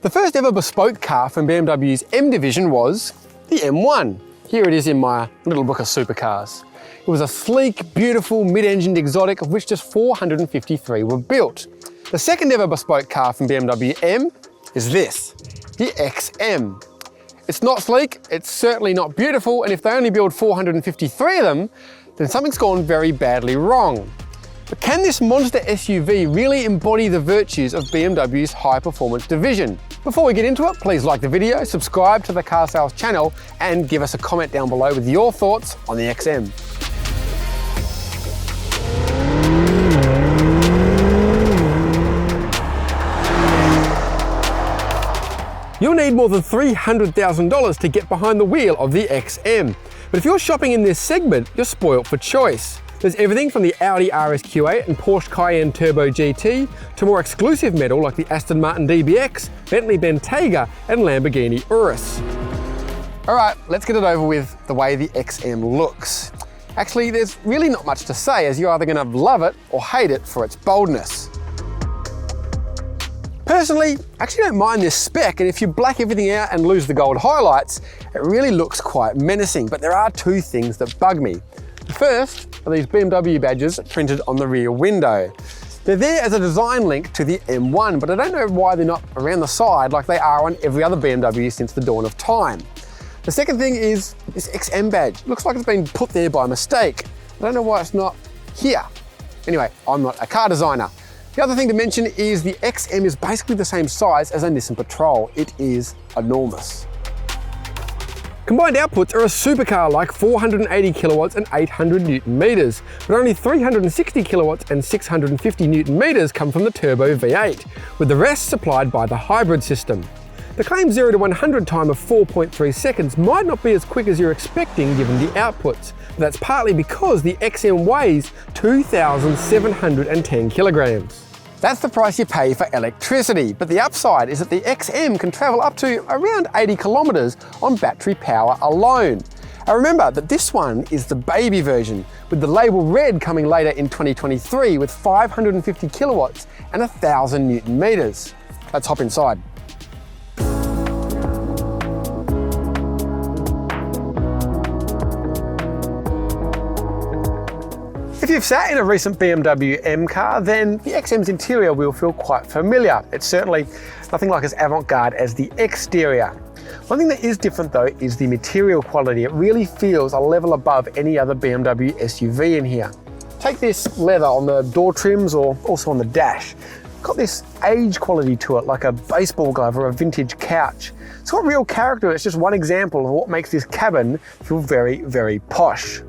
The first ever bespoke car from BMW's M division was the M1. Here it is in my little book of supercars. It was a sleek, beautiful, mid-engined exotic of which just 453 were built. The second ever bespoke car from BMW M is this, the XM. It's not sleek, it's certainly not beautiful, and if they only build 453 of them, then something's gone very badly wrong. But can this monster SUV really embody the virtues of BMW's high-performance division? Before we get into it, please like the video, subscribe to the Car Sales channel, and give us a comment down below with your thoughts on the XM. You'll need more than $300,000 to get behind the wheel of the XM. But if you're shopping in this segment, you're spoilt for choice. There's everything from the Audi RS-Q8 and Porsche Cayenne Turbo GT to more exclusive metal like the Aston Martin DBX, Bentley Bentayga and Lamborghini Urus. All right, let's get it over with the way the XM looks. Actually, there's really not much to say, as you're either going to love it or hate it for its boldness. Personally, I actually don't mind this spec, and if you black everything out and lose the gold highlights, it really looks quite menacing, but there are two things that bug me. The first are these BMW badges printed on the rear window. They're there as a design link to the M1, but I don't know why they're not around the side like they are on every other BMW since the dawn of time. The second thing is this XM badge. It looks like it's been put there by mistake. I don't know why it's not here. Anyway, I'm not a car designer. The other thing to mention is the XM is basically the same size as a Nissan Patrol. It is enormous. Combined outputs are a supercar like 480 kilowatts and 800 Newton meters, but only 360 kilowatts and 650 Newton meters come from the turbo V8, with the rest supplied by the hybrid system. The claimed 0 to 100 time of 4.3 seconds might not be as quick as you're expecting given the outputs, but that's partly because the XM weighs 2,710 kilograms. That's the price you pay for electricity, but the upside is that the XM can travel up to around 80 kilometers on battery power alone. Now remember that this one is the baby version, with the label red coming later in 2023 with 550 kilowatts and 1,000 Newton meters. Let's hop inside. If you've sat in a recent BMW M car, then the XM's interior will feel quite familiar. It's certainly nothing like as avant-garde as the exterior. One thing that is different though is the material quality. It really feels a level above any other BMW SUV in here. Take this leather on the door trims or also on the dash. It's got this age quality to it, like a baseball glove or a vintage couch. It's got real character. It's just one example of what makes this cabin feel very, very posh.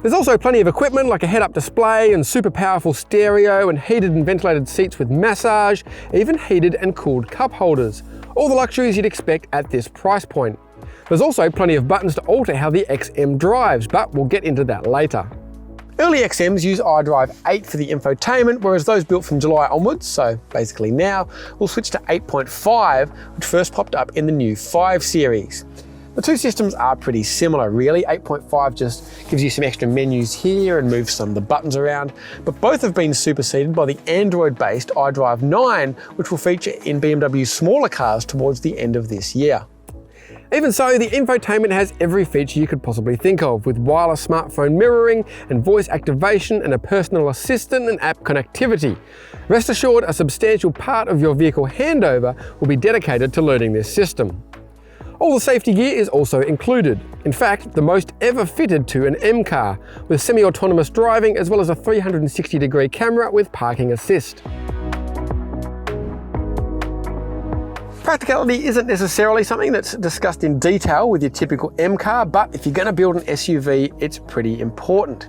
There's also plenty of equipment like a head-up display and super powerful stereo and heated and ventilated seats with massage, even heated and cooled cup holders. All the luxuries you'd expect at this price point. There's also plenty of buttons to alter how the XM drives, but we'll get into that later. Early XMs use iDrive 8 for the infotainment, whereas those built from July onwards, so basically now, will switch to 8.5, which first popped up in the new 5 series. The two systems are pretty similar really. 8.5 just gives you some extra menus here and moves some of the buttons around, but both have been superseded by the Android-based iDrive 9, which will feature in BMW's smaller cars towards the end of this year. Even so, the infotainment has every feature you could possibly think of, with wireless smartphone mirroring and voice activation and a personal assistant and app connectivity. Rest assured, a substantial part of your vehicle handover will be dedicated to learning this system. All the safety gear is also included. In fact, the most ever fitted to an M car, with semi-autonomous driving as well as a 360-degree camera with parking assist. Practicality isn't necessarily something that's discussed in detail with your typical M car, but if you're going to build an SUV, it's pretty important.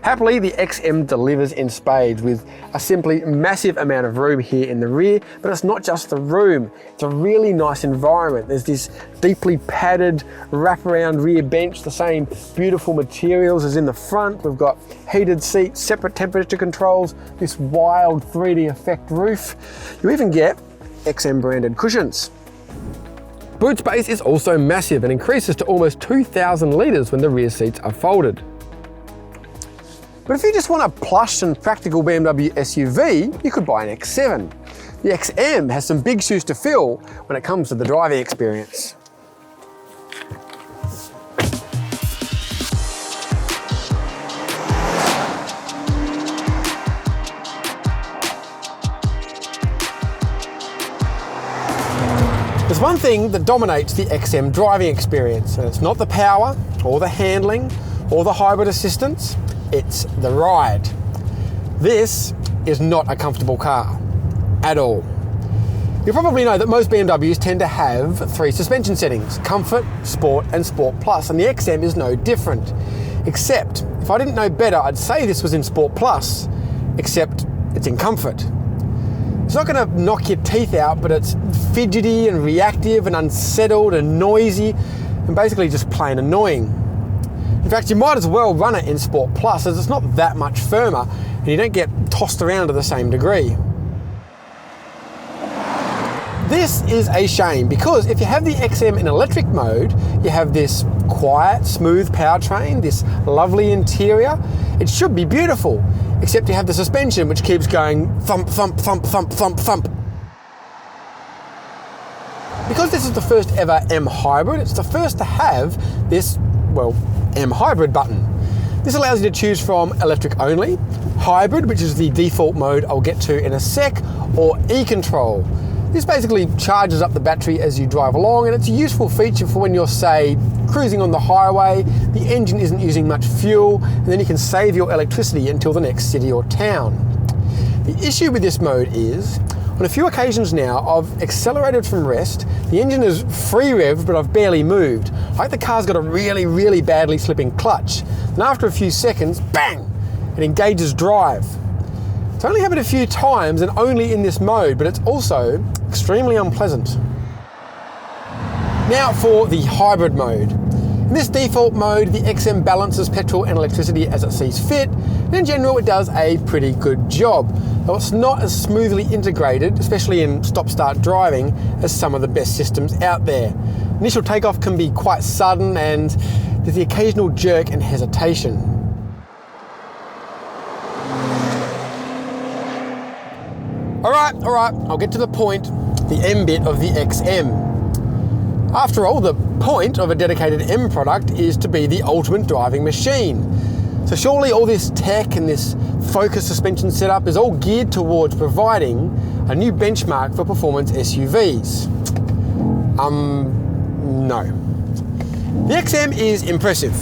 Happily, the XM delivers in spades with a simply massive amount of room here in the rear, but it's not just the room, it's a really nice environment. There's this deeply padded wraparound rear bench, the same beautiful materials as in the front. We've got heated seats, separate temperature controls, this wild 3D effect roof. You even get XM branded cushions. Boot space is also massive and increases to almost 2,000 litres when the rear seats are folded. But if you just want a plush and practical BMW SUV, you could buy an X7. The XM has some big shoes to fill when it comes to the driving experience. There's one thing that dominates the XM driving experience, and it's not the power, or the handling, or the hybrid assistance, it's the ride. This is not a comfortable car, at all. You probably know that most BMWs tend to have 3 suspension settings: Comfort, Sport, and Sport Plus, and the XM is no different. Except, if I didn't know better, I'd say this was in Sport Plus, except it's in Comfort. It's not going to knock your teeth out, but it's fidgety and reactive and unsettled and noisy and basically just plain annoying. In fact, you might as well run it in Sport Plus, as it's not that much firmer and you don't get tossed around to the same degree. This is a shame, because if you have the XM in electric mode, you have this quiet, smooth powertrain, this lovely interior. It should be beautiful, except you have the suspension which keeps going thump, thump, thump, thump, thump, thump. Because this is the first ever M Hybrid, it's the first to have this, well, M Hybrid button. This allows you to choose from electric only, hybrid, which is the default mode I'll get to in a sec, or e-control. This basically charges up the battery as you drive along, and it's a useful feature for when you're, say, cruising on the highway, the engine isn't using much fuel, and then you can save your electricity until the next city or town. The issue with this mode is, on a few occasions now, I've accelerated from rest, the engine is free rev, but I've barely moved. Like the car's got a really, really badly slipping clutch, and after a few seconds, bang, it engages drive. It's only happened a few times and only in this mode, but it's also extremely unpleasant. Now for the hybrid mode. In this default mode, the XM balances petrol and electricity as it sees fit, and in general it does a pretty good job, though it's not as smoothly integrated, especially in stop-start driving, as some of the best systems out there. Initial takeoff can be quite sudden, and there's the occasional jerk and hesitation. All right, I'll get to the point, the M bit of the XM. After all, the point of a dedicated M product is to be the ultimate driving machine. So surely all this tech and this focused suspension setup is all geared towards providing a new benchmark for performance SUVs. No. The XM is impressive.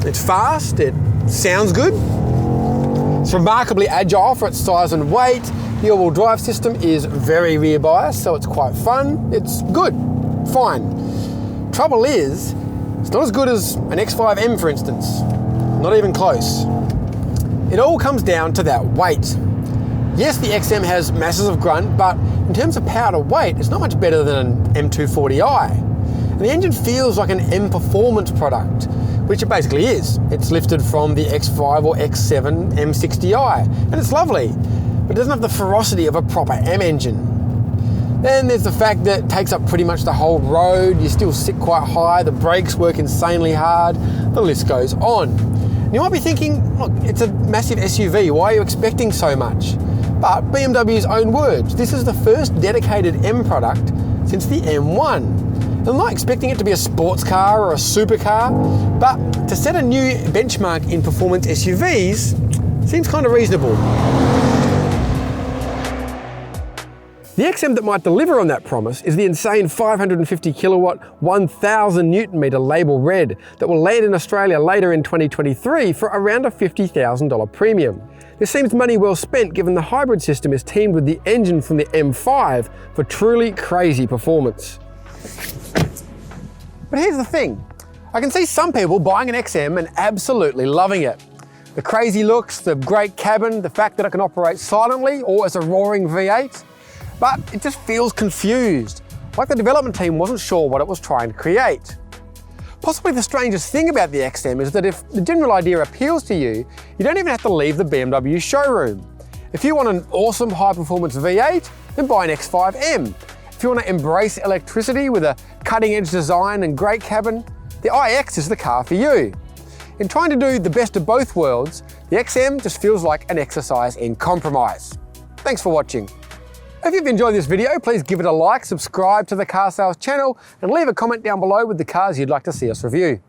It's fast, it sounds good, it's remarkably agile for its size and weight. The all-wheel drive system is very rear biased, so it's quite fun. It's good, fine. Trouble is, it's not as good as an X5M, for instance. Not even close. It all comes down to that weight. Yes, the XM has masses of grunt, but in terms of power to weight, it's not much better than an M240i. And the engine feels like an M performance product, which it basically is. It's lifted from the X5 or X7 M60i, and it's lovely, but it doesn't have the ferocity of a proper M engine. Then there's the fact that it takes up pretty much the whole road, you still sit quite high, the brakes work insanely hard, the list goes on. And you might be thinking, look, it's a massive SUV, why are you expecting so much? But BMW's own words, this is the first dedicated M product since the M1. I'm not expecting it to be a sports car or a supercar, but to set a new benchmark in performance SUVs seems kind of reasonable. The XM that might deliver on that promise is the insane 550 kilowatt, 1000 Newton meter label red that will land in Australia later in 2023 for around a $50,000 premium. This seems money well spent given the hybrid system is teamed with the engine from the M5 for truly crazy performance. But here's the thing, I can see some people buying an XM and absolutely loving it. The crazy looks, the great cabin, the fact that it can operate silently or as a roaring V8, but it just feels confused, like the development team wasn't sure what it was trying to create. Possibly the strangest thing about the XM is that if the general idea appeals to you, you don't even have to leave the BMW showroom. If you want an awesome high-performance V8, then buy an X5M. If you want to embrace electricity with a cutting-edge design and great cabin, the iX is the car for you. In trying to do the best of both worlds, the XM just feels like an exercise in compromise. Thanks for watching. If you've enjoyed this video, please give it a like, subscribe to the Car Sales channel, and leave a comment down below with the cars you'd like to see us review.